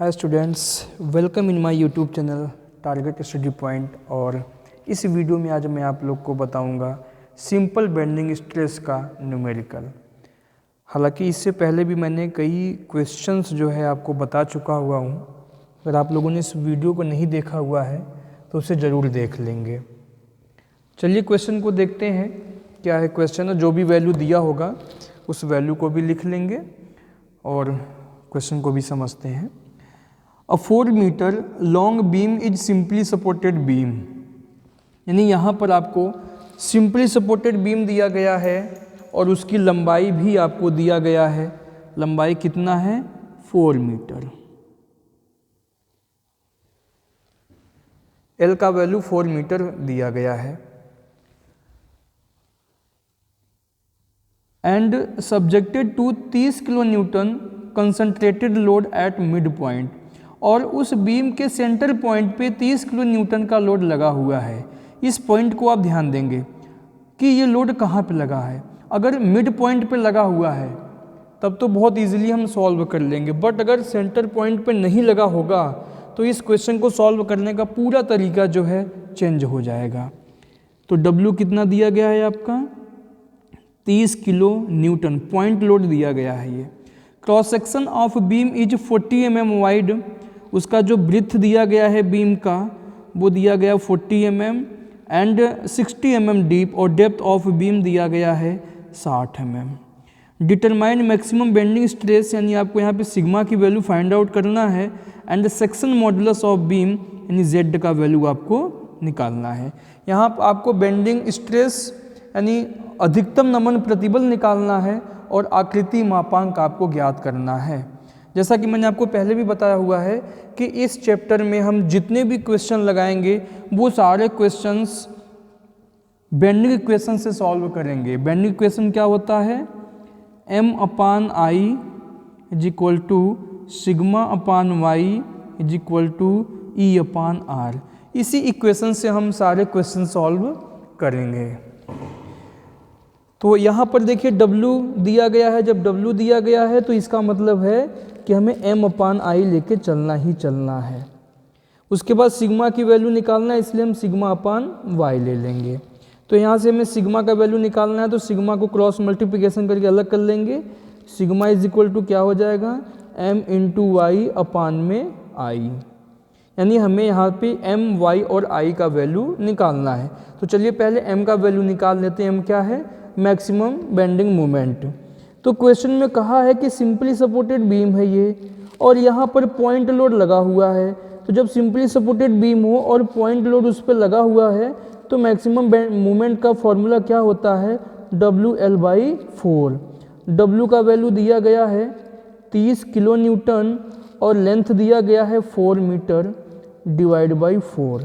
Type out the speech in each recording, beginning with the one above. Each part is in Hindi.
Hi students, welcome in my YouTube channel target study point. और इस वीडियो में आज मैं आप लोग को बताऊंगा सिंपल बेंडिंग स्ट्रेस का न्यूमेरिकल। हालांकि इससे पहले भी मैंने कई क्वेश्चंस जो है आपको बता चुका हुआ हूं। अगर आप लोगों ने इस वीडियो को नहीं देखा हुआ है तो उसे ज़रूर देख लेंगे। चलिए क्वेश्चन को देखते हैं। क्या है क्वेश्चन? जो भी वैल्यू दिया होगा उस वैल्यू को भी लिख लेंगे और क्वेश्चन को भी समझते हैं। A 4 metre long beam is simply supported beam, यानी यहाँ पर आपको सिंपली सपोर्टेड बीम दिया गया है और उसकी लंबाई भी आपको दिया गया है। लंबाई कितना है? 4 मीटर। L का वैल्यू 4 मीटर दिया गया है। And subjected to 30 kilo newton concentrated load at mid point, और उस बीम के सेंटर पॉइंट पे 30 किलो न्यूटन का लोड लगा हुआ है। इस पॉइंट को आप ध्यान देंगे कि ये लोड कहाँ पे लगा है। अगर मिड पॉइंट पे लगा हुआ है तब तो बहुत इजीली हम सॉल्व कर लेंगे, बट अगर सेंटर पॉइंट पे नहीं लगा होगा तो इस क्वेश्चन को सॉल्व करने का पूरा तरीका जो है चेंज हो जाएगा। तो W कितना दिया गया है आपका? 30 किलो न्यूटन पॉइंट लोड दिया गया है। ये cross section of beam is 40 mm wide, उसका जो ब्रिथ दिया गया है बीम का वो दिया गया 40 mm एंड 60 mm डीप, और डेप्थ ऑफ बीम दिया गया है 60 mm। Determine maximum bending stress, यानी आपको यहाँ पे सिग्मा की वैल्यू फाइंड आउट करना है, and section modulus of beam यानी Z का वैल्यू आपको निकालना है। यहाँ पर आपको बेंडिंग स्ट्रेस यानी अधिकतम नमन प्रतिबल निकालना है और आकृति मापांक आपको ज्ञात करना है। जैसा कि मैंने आपको पहले भी बताया हुआ है कि इस चैप्टर में हम जितने भी क्वेश्चन लगाएंगे वो सारे क्वेश्चंस बेंडिंग इक्वेशन से सॉल्व करेंगे। बेंडिंग इक्वेशन क्या होता है? M/I इज इक्वल टू सिग्मा/Y इज इक्वल टू E/R। इसी इक्वेशन से हम सारे क्वेश्चन सॉल्व करेंगे। तो यहाँ पर देखिए W दिया गया है। जब W दिया गया है तो इसका मतलब है कि हमें M/I लेके चलना ही चलना है। उसके बाद सिग्मा की वैल्यू निकालना है, इसलिए हम सिग्मा/Y ले लेंगे। तो यहाँ से हमें सिग्मा का वैल्यू निकालना है तो सिग्मा को क्रॉस मल्टीप्लिकेशन करके अलग कर लेंगे। सिग्मा इज इक्वल टू क्या हो जाएगा? M/Y/I, यानी हमें यहाँ पे M, Y और I का वैल्यू निकालना है। तो चलिए पहले M का वैल्यू निकाल लेते हैं। M क्या है? Maximum bending moment. तो क्वेश्चन में कहा है कि सिंपली सपोर्टेड बीम है ये, और यहाँ पर पॉइंट लोड लगा हुआ है। तो जब सिंपली सपोर्टेड बीम हो और पॉइंट लोड उस पर लगा हुआ है तो मैक्सिमम मोमेंट का फॉर्मूला क्या होता है? WL/4। W का वैल्यू दिया गया है 30 किलो न्यूटन और लेंथ दिया गया है 4 मीटर डिवाइड बाई 4।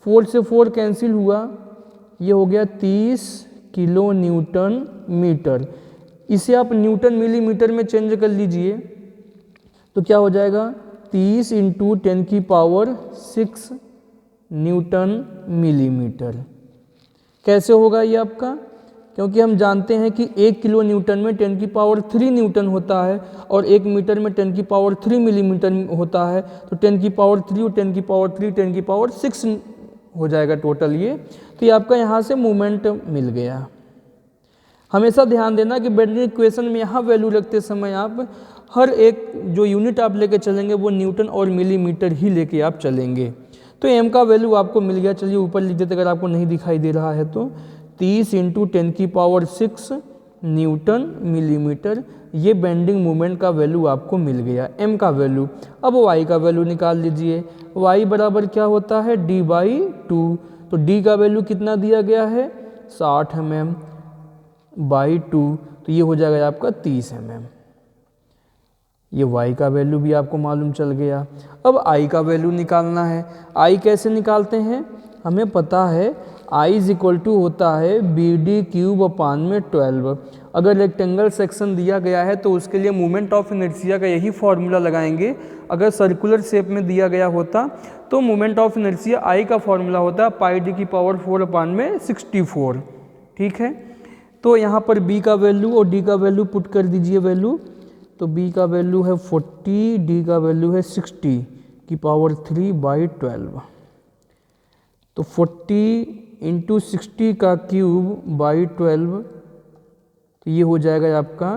4 से 4 कैंसिल हुआ, ये हो गया 30 किलो न्यूटन मीटर। इसे आप न्यूटन मिलीमीटर में चेंज कर लीजिए तो क्या हो जाएगा? 30 × 10⁶ न्यूटन मिलीमीटर। कैसे होगा ये आपका? क्योंकि हम जानते हैं कि 1 किलो न्यूटन में 10⁻³ न्यूटन होता है और 1 मीटर में 10⁻³ मिलीमीटर होता है। तो 10⁻³ और 10⁻³ 10⁻6 हो जाएगा टोटल ये। तो ये आपका यहाँ से मोमेंट मिल गया। हमेशा ध्यान देना कि बेंडिंग इक्वेशन में यहाँ वैल्यू रखते समय आप हर एक जो यूनिट आप लेके चलेंगे वो न्यूटन और मिलीमीटर ही लेके आप चलेंगे। तो M का वैल्यू आपको मिल गया। चलिए ऊपर लिख देते अगर आपको नहीं दिखाई दे रहा है तो 30 × 10⁶ न्यूटन मिलीमीटर। ये बेंडिंग मोमेंट का वैल्यू आपको मिल गया, M का वैल्यू। अब Y का वैल्यू निकाल लीजिए। Y बराबर क्या होता है? D/2। तो D का वैल्यू कितना दिया गया है? 60 mm/2। तो ये हो जाएगा आपका 30 mm। ये Y का वैल्यू भी आपको मालूम चल गया। अब I का वैल्यू निकालना है। I कैसे निकालते हैं? हमें पता है I इज इक्वल टू होता है BD³/12। अगर रेक्टेंगल सेक्शन दिया गया है तो उसके लिए मोमेंट ऑफ इनर्शिया का यही फॉर्मूला लगाएंगे। अगर सर्कुलर शेप में दिया गया होता तो मोमेंट ऑफ इनर्शिया I का फॉर्मूला होता πD⁴/64। ठीक है, तो यहाँ पर B का वैल्यू और D का वैल्यू पुट कर दीजिए वैल्यू। तो b का वैल्यू है 40, d का वैल्यू है 60 की पावर 3/12। तो 40 इंटू 60 का क्यूब बाई 12, तो ये हो जाएगा आपका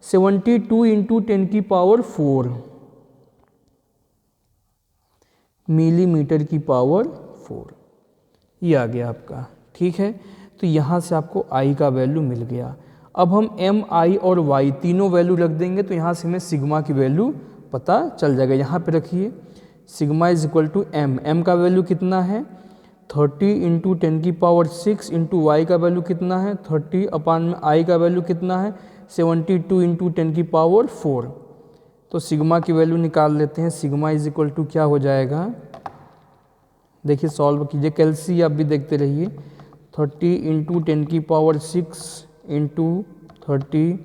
72 इंटू 10 की पावर 4 मिलीमीटर की पावर 4, ये आ गया आपका। ठीक है, तो यहाँ से आपको I का वैल्यू मिल गया। अब हम M, I और Y तीनों वैल्यू रख देंगे, तो यहाँ से हमें सिग्मा की वैल्यू पता चल जाएगा। यहाँ पे रखिए sigma is equal to M। M का वैल्यू कितना है 30 इंटू 10 की पावर 6 इंटू वाई का वैल्यू कितना है 30 अपान में I का वैल्यू कितना है 72 इंटू 10 की पावर 4। तो सिग्मा की वैल्यू निकाल लेते हैं। सिग्मा इज इक्वल टू क्या हो जाएगा, देखिए सॉल्व कीजिए, कैलसी आप भी देखते रहिए। 30 इंटू 10 की power 6 into 30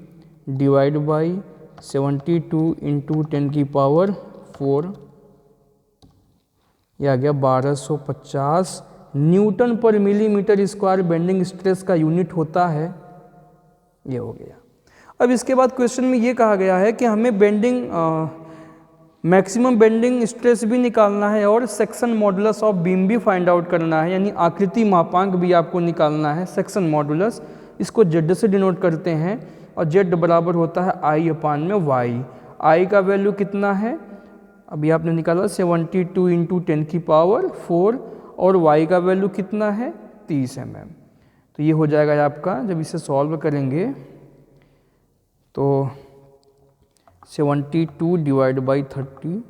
divide by 72 into 10 की पावर 4, यह आ गया 1250 न्यूटन पर मिलीमीटर स्क्वायर बेंडिंग स्ट्रेस का यूनिट होता है। ये हो गया। अब इसके बाद क्वेश्चन में ये कहा गया है कि हमें बेंडिंग मैक्सिमम बेंडिंग स्ट्रेस भी निकालना है और सेक्शन मॉडुलस ऑफ बीम भी फाइंड आउट करना है, यानी आकृति मापांक भी आपको निकालना है। सेक्शन मॉडुलस इसको जेड से डिनोट करते हैं और जेड बराबर होता है आई अपान में वाई। आई का वैल्यू कितना है, अभी आपने निकाला 72 इंटू 10 की पावर 4 और वाई का वैल्यू कितना है 30 mm। तो ये हो जाएगा आपका, जब इसे सॉल्व करेंगे तो 72 डिवाइड बाई 30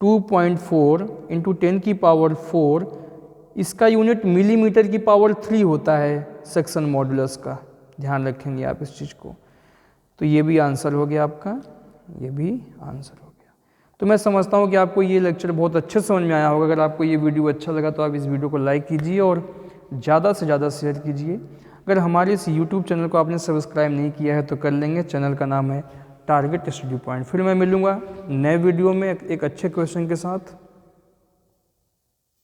2.4 इंटू 10 की पावर 4, इसका यूनिट मिलीमीटर की पावर 3 होता है सेक्शन मॉडुलस का, ध्यान रखेंगे आप इस चीज़ को। तो ये भी आंसर हो गया आपका, ये भी आंसर हो गया। तो मैं समझता हूँ कि आपको ये लेक्चर बहुत अच्छे समझ में आया होगा। अगर आपको ये वीडियो अच्छा लगा तो आप इस वीडियो को लाइक कीजिए और ज़्यादा से ज़्यादा शेयर कीजिए। अगर हमारे इस यूट्यूब चैनल को आपने सब्सक्राइब नहीं किया है तो कर लेंगे। चैनल का नाम है टारगेट स्टडी पॉइंट। फिर मैं मिलूँगा नए वीडियो में एक अच्छे क्वेश्चन के साथ।